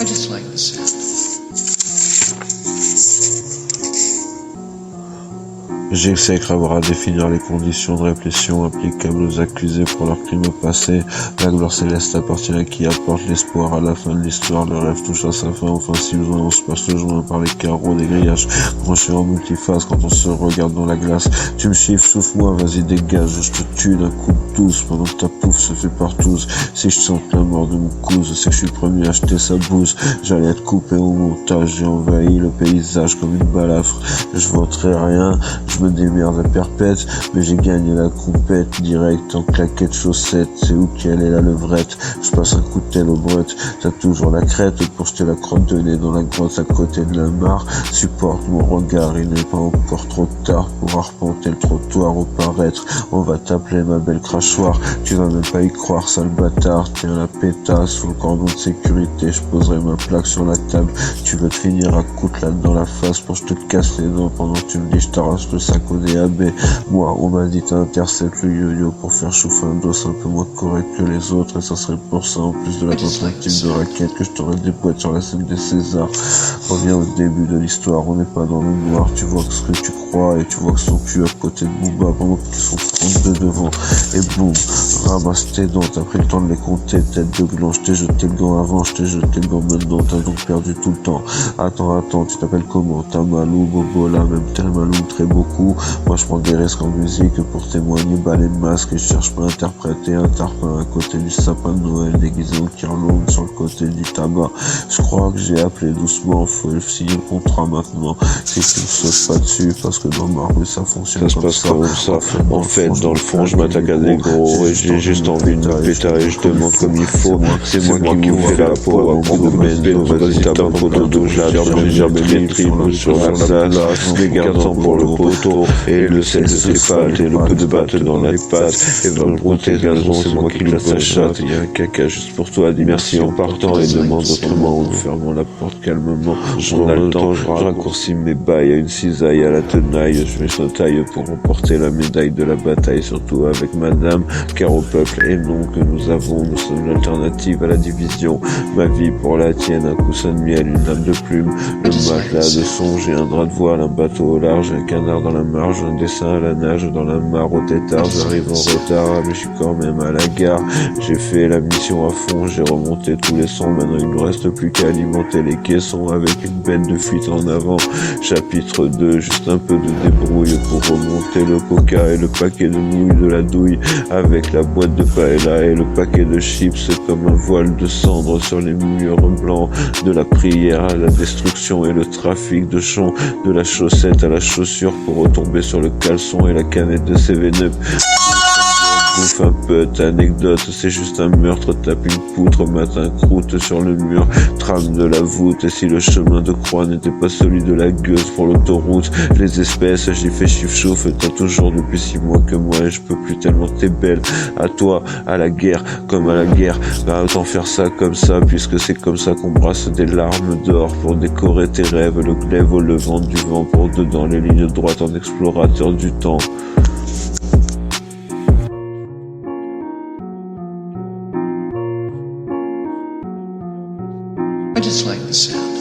I just like the sound. J'exécre à définir les conditions de répression applicables aux accusés pour leurs crimes passés. La gloire céleste appartient à qui apporte l'espoir à la fin de l'histoire. Le rêve touche à sa fin. Enfin, si besoin, on se perce le joint par les carreaux des grillages. Branché en multiface quand on se regarde dans la glace. Tu me chiffres, souffle-moi, vas-y dégage. Je te tue d'un coup de douce pendant que ta pouffe se fait partout. Si je sens la mort de mon cousin, c'est que je suis le premier à acheter sa bouse. J'allais être coupé au montage. J'ai envahi le paysage comme une balafre. Je voterai rien. Je me démerde à perpète, mais j'ai gagné la compète direct en claquette chaussettes. C'est où qu'elle est la levrette? Je passe un coup de tel au brut. T'as toujours la crête pour jeter la crotte de nez dans la grotte à côté de la mare. Supporte mon regard, il n'est pas encore trop tard pour arpenter le trottoir au paraître. On va t'appeler ma belle crachoire. Tu vas même pas y croire, sale bâtard. Tiens la pétasse sous le cordon de sécurité. Je poserai ma plaque sur la table. Tu veux te finir à coutelas dans la face pour que je te casse les dents pendant que tu me dis je t'arrache le sac au DAB. Moi, on m'a dit t'interceptes le yo-yo pour faire chauffer un dos un peu moins correct que les autres, et ça serait pour ça, en plus de la tentative de raquette, que je t'aurais des boîtes sur la scène des Césars. Reviens au début de l'histoire, on n'est pas dans le noir, tu vois ce que tu crois, et tu vois que son cul à côté de Booba pendant qu'ils sont 32 devant, et boum, ramasse tes dents, t'as pris le temps de les compter, tête de gland, je t'ai jeté le gant avant, je t'ai jeté le gant maintenant, t'as donc perdu tout le temps. Attends, tu t'appelles comment? Tamalou, Bobola, même Tamalou, très beaucoup. Moi je prends des risques en musique pour témoigner, balai de masque, et je cherche pas à interpréter un tarpin à côté du sapin de Noël déguisé en kirloum sur le côté du tabac. Je crois que j'ai appelé doucement, faut signer le contrat maintenant. Si tu ne sautes pas dessus, parce que dans ma rue ça fonctionne ça comme se passe comme ça. En fait, dans le fond, je m'attaque à des gros, et j'ai juste envie de me péter, et je demande comme il faut. C'est moi qui vous fais la peau, à prendre de mes vas-y tape un pot de dos, j'arme mes tripes sur la place, les garçons pour le poteau, et le sel de ses pattes, et le peu de batte dans les pattes, et dans le brouter gazon, c'est moi qui le sa chatte, il y a un caca juste pour toi, dis merci en partant, et demande autrement, en fermant la porte calmement. On a le temps, je raccourcis mes bails à une cisaille à la tenaille, je mets sa taille pour remporter la médaille de la bataille, surtout avec madame, car au peuple et non que nous sommes l'alternative à la division. Ma vie pour la tienne, un coussin de miel, une lame de plume, le matelas de songe et un drap de voile, un bateau au large, un canard dans la marge, un dessin à la nage, dans la mare au tétard, j'arrive en retard, mais je suis quand même à la gare. J'ai fait la mission à fond, j'ai remonté tous les sons, maintenant il ne reste plus qu'à alimenter les caissons avec une benne de fuite en avant. Chapitre 2, juste un peu de débrouille pour remonter le coca et le paquet de nouilles de la douille, avec la boîte de paella et le paquet de chips, comme un voile de cendre sur les murs blancs, de la prière à la destruction et le trafic de champs, de la chaussette à la chaussure pour retomber sur le caleçon et la canette de 7-Up. Bouffe un peu, anecdote, c'est juste un meurtre, tape une poutre, matin croûte sur le mur, trame de la voûte, et si le chemin de croix n'était pas celui de la gueuse pour l'autoroute, les espèces, j'y fais chiffre chauffe, t'as toujours depuis 6 mois que moi, et je peux plus tellement t'es belle, à toi, à la guerre, comme à la guerre, bah autant faire ça comme ça, puisque c'est comme ça qu'on brasse des larmes d'or pour décorer tes rêves, le glaive au levant du vent, pour dedans les lignes droites en explorateur du temps. I just like the sound.